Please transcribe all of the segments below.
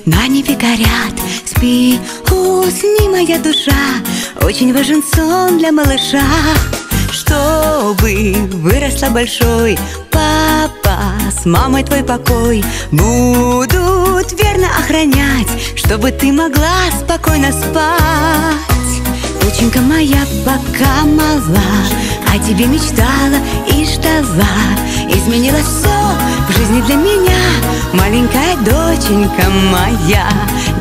На небе горят, спи, усни, моя душа. Очень важен сон для малыша. Чтобы выросла большой, папа с мамой твой покой будут верно охранять, чтобы ты могла спокойно спать. Доченька моя пока мала, о тебе мечтала и ждала. Изменилось все в жизни для меня, маленькая доченька моя.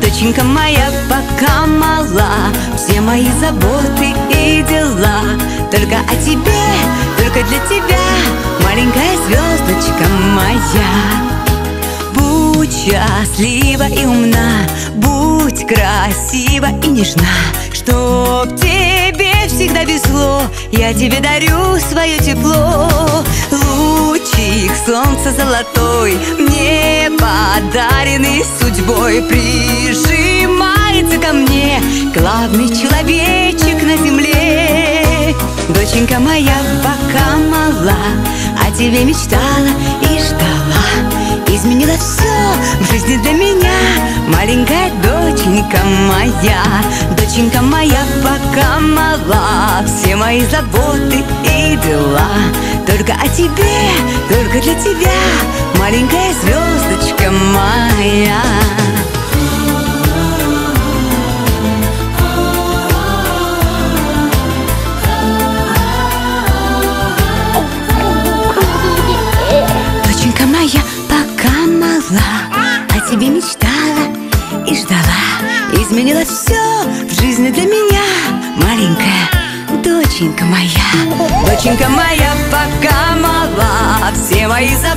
Доченька моя пока мала, все мои заботы и дела только о тебе, только для тебя, маленькая звездочка моя. Будь счастлива и умна, будь красива и нежна, чтоб тебе всегда везло, я тебе дарю свое тепло. Лучик солнца золотой, мне подаренный судьбой, прижимается ко мне главный человечек на земле. Доченька моя пока мала, о тебе мечтала и ждала. Изменилось все в жизни для меня, маленькая доченька моя. Доченька моя пока мала, все мои заботы и дела только о тебе, только для тебя, маленькая звездочка моя. Доченька моя пока мала, о тебе мечтала и ждала. Изменилось все в жизни для меня, маленькая доченька моя. Доченька моя пока мала, все мои заботы